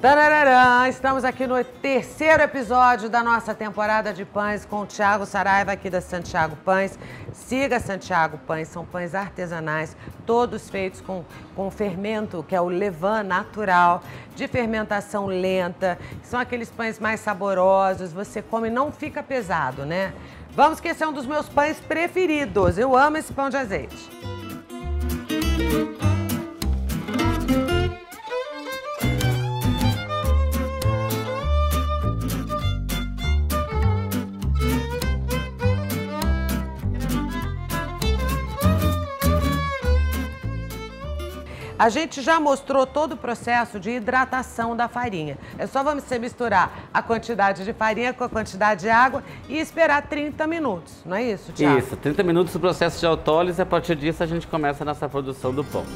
Tarararã! Estamos aqui no terceiro episódio da nossa temporada de pães com o Thiago Saraiva, aqui da Santiago Pães. Siga Santiago Pães, são pães artesanais, todos feitos com fermento, que é o levain natural, de fermentação lenta. São aqueles pães mais saborosos, você come e não fica pesado, né? Vamos que esse é um dos meus pães preferidos. Eu amo esse pão de azeite. A gente já mostrou todo o processo de hidratação da farinha. É só você misturar a quantidade de farinha com a quantidade de água e esperar 30 minutos, não é isso, Thiago? Isso, 30 minutos do processo de autólise, a partir disso a gente começa a nossa produção do pão.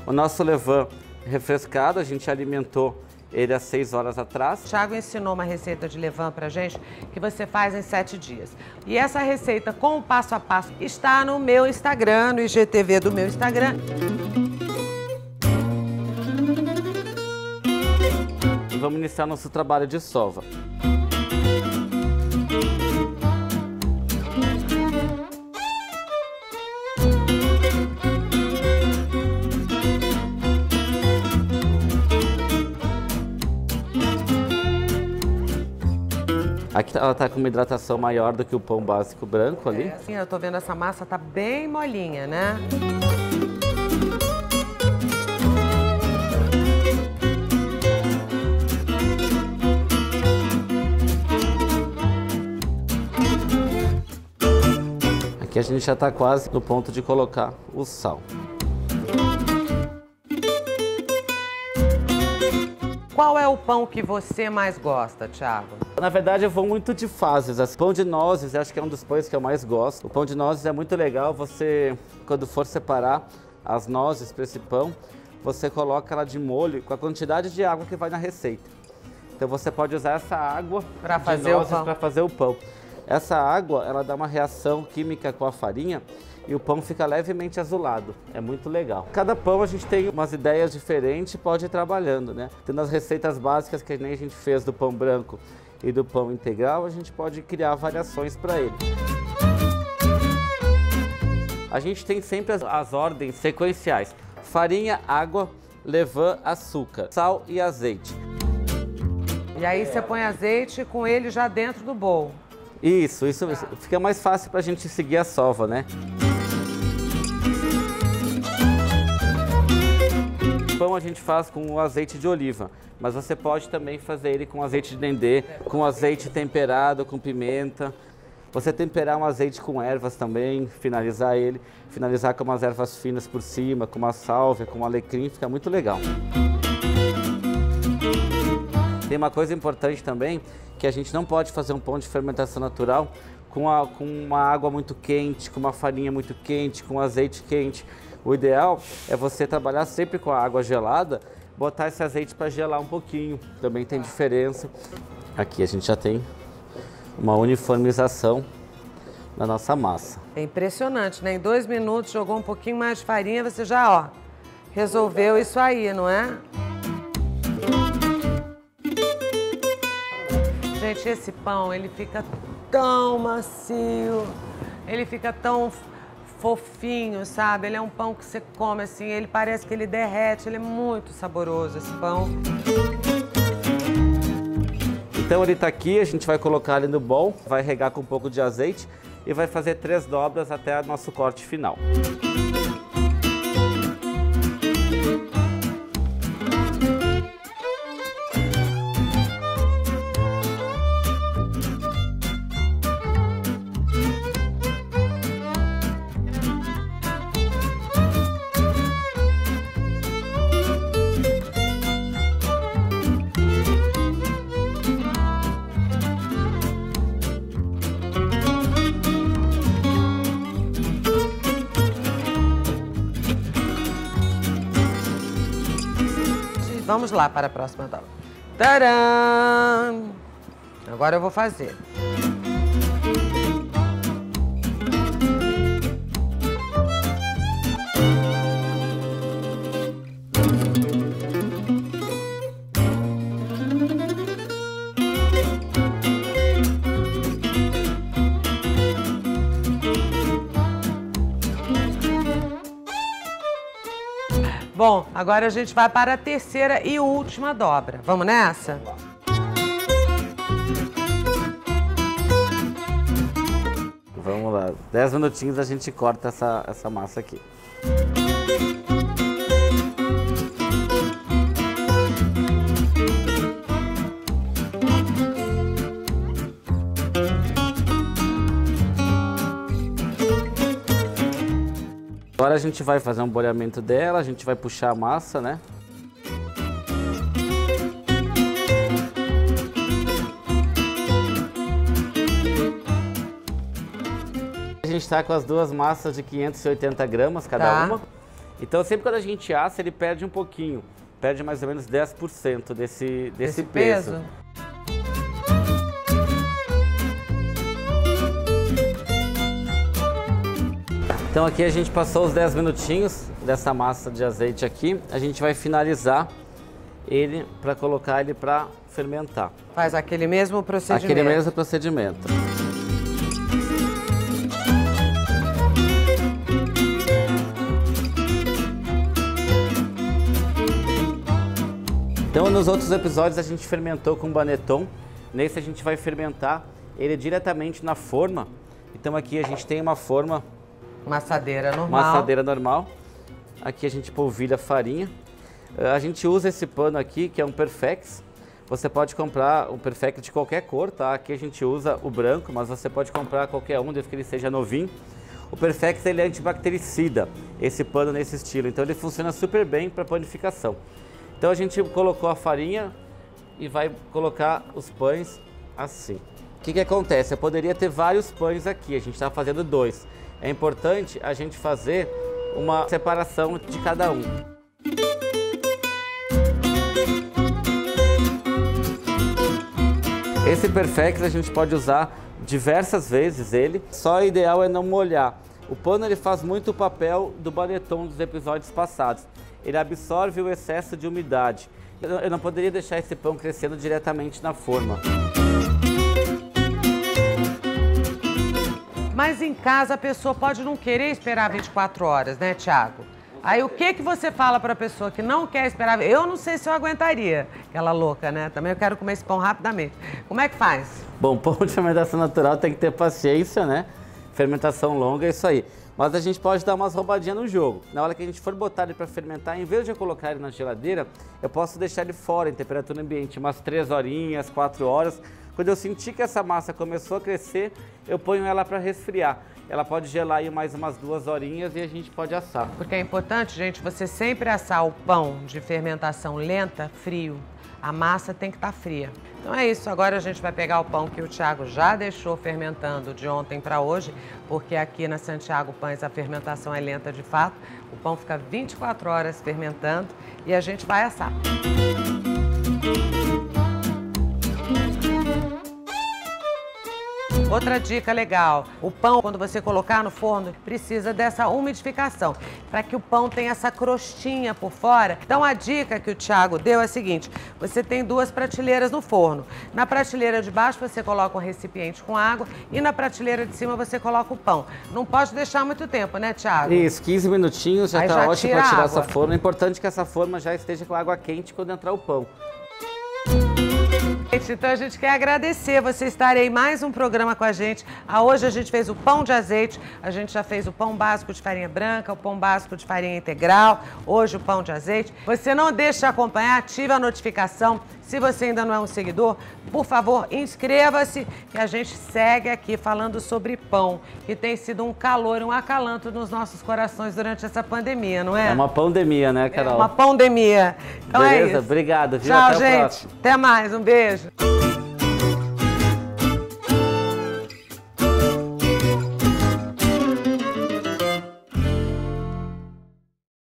O nosso levain refrescado, a gente alimentou ele há 6 horas atrás. O Thiago ensinou uma receita de levain pra gente que você faz em 7 dias. E essa receita com o passo a passo está no meu Instagram, no IGTV do meu Instagram. Vamos iniciar nosso trabalho de sova. Aqui ela está com uma hidratação maior do que o pão básico branco ali. Sim, eu tô vendo essa massa, tá bem molinha, né? Aqui a gente já está quase no ponto de colocar o sal. Qual é o pão que você mais gosta, Thiago? Na verdade, eu vou muito de fases. O pão de nozes, acho que é um dos pães que eu mais gosto. O pão de nozes é muito legal. Você, quando for separar as nozes para esse pão, você coloca ela de molho com a quantidade de água que vai na receita. Então você pode usar essa água para fazer o pão. Essa água, ela dá uma reação química com a farinha e o pão fica levemente azulado. É muito legal. Cada pão a gente tem umas ideias diferentes e pode ir trabalhando, né? Tendo as receitas básicas que nem a gente fez do pão branco e do pão integral, a gente pode criar variações para ele. A gente tem sempre as ordens sequenciais: farinha, água, levain, açúcar, sal e azeite. E aí você põe azeite com ele já dentro do bowl. Isso fica mais fácil para a gente seguir a sova, né? O pão a gente faz com o azeite de oliva, mas você pode também fazer ele com azeite de dendê, com azeite temperado, com pimenta. Você temperar um azeite com ervas também, finalizar com umas ervas finas por cima, com uma sálvia, com um alecrim, fica muito legal. Tem uma coisa importante também, que a gente não pode fazer um pão de fermentação natural com uma água muito quente, com uma farinha muito quente, com azeite quente. O ideal é você trabalhar sempre com a água gelada, botar esse azeite para gelar um pouquinho, também tem diferença. Aqui a gente já tem uma uniformização na nossa massa. É impressionante, né? Em 2 minutos jogou um pouquinho mais de farinha, você já, ó, resolveu isso aí, não é? Gente, esse pão, ele fica tão macio, ele fica tão fofinho, sabe? Ele é um pão que você come assim, ele parece que ele derrete, ele é muito saboroso, esse pão. Então ele tá aqui, a gente vai colocar ele no bowl, vai regar com um pouco de azeite e vai fazer 3 dobras até o nosso corte final. Vamos lá para a próxima dobra. Tcharam! Agora eu vou fazer. Bom, agora a gente vai para a terceira e última dobra. Vamos nessa? Vamos lá, 10 minutinhos a gente corta essa massa aqui. Agora a gente vai fazer um bolhamento dela, a gente vai puxar a massa, né? A gente está com as duas massas de 580 gramas cada uma. Então sempre quando a gente assa, ele perde um pouquinho. Perde mais ou menos 10% desse peso. Então aqui a gente passou os 10 minutinhos dessa massa de azeite aqui. A gente vai finalizar ele para colocar ele para fermentar. Faz aquele mesmo procedimento. Aquele mesmo procedimento. Então nos outros episódios a gente fermentou com Banneton. Nesse a gente vai fermentar ele diretamente na forma. Então aqui a gente tem uma forma... Massadeira normal. Massadeira normal. Aqui a gente polvilha a farinha. A gente usa esse pano aqui, que é um Perfex. Você pode comprar um Perfex de qualquer cor, tá? Aqui a gente usa o branco, mas você pode comprar qualquer um, desde que ele seja novinho. O Perfex ele é antibactericida, esse pano nesse estilo. Então ele funciona super bem para panificação. Então a gente colocou a farinha e vai colocar os pães assim. O que acontece? Eu poderia ter vários pães aqui, a gente está fazendo 2. É importante a gente fazer uma separação de cada um. Esse Perfex a gente pode usar diversas vezes ele, só o ideal é não molhar. O pano ele faz muito o papel do Banneton dos episódios passados. Ele absorve o excesso de umidade. Eu não poderia deixar esse pão crescendo diretamente na forma. Mas em casa a pessoa pode não querer esperar 24 horas, né, Thiago? Aí o que você fala para a pessoa que não quer esperar? Eu não sei se eu aguentaria, aquela louca, né? Também eu quero comer esse pão rapidamente. Como é que faz? Bom, pão de fermentação natural tem que ter paciência, né? Fermentação longa é isso aí. Mas a gente pode dar umas roubadinhas no jogo. Na hora que a gente for botar ele para fermentar, em vez de eu colocar ele na geladeira, eu posso deixar ele fora em temperatura ambiente, umas 3 horinhas, 4 horas. Quando eu sentir que essa massa começou a crescer, eu ponho ela para resfriar. Ela pode gelar aí mais umas 2 horinhas e a gente pode assar. Porque é importante, gente, você sempre assar o pão de fermentação lenta, frio. A massa tem que estar fria. Então é isso, agora a gente vai pegar o pão que o Thiago já deixou fermentando de ontem para hoje, porque aqui na Santiago Pães a fermentação é lenta de fato. O pão fica 24 horas fermentando e a gente vai assar. Outra dica legal, o pão, quando você colocar no forno, precisa dessa umidificação, para que o pão tenha essa crostinha por fora. Então a dica que o Thiago deu é a seguinte, você tem 2 prateleiras no forno. Na prateleira de baixo você coloca um recipiente com água e na prateleira de cima você coloca o pão. Não pode deixar muito tempo, né, Thiago? Isso, 15 minutinhos já está ótimo para tirar essa forma. É importante que essa forma já esteja com água quente quando entrar o pão. Então a gente quer agradecer você estar aí mais um programa com a gente. Hoje a gente fez o pão de azeite, a gente já fez o pão básico de farinha branca, o pão básico de farinha integral, hoje o pão de azeite. Você não deixe de acompanhar, ative a notificação. Se você ainda não é um seguidor, por favor, inscreva-se que a gente segue aqui falando sobre pão, que tem sido um calor, um acalanto nos nossos corações durante essa pandemia, não é? É uma pandemia, né, Carol? É uma pandemia. Então beleza, é isso. Obrigado. Viu? Tchau, até gente. o próximo. Até mais, um beijo.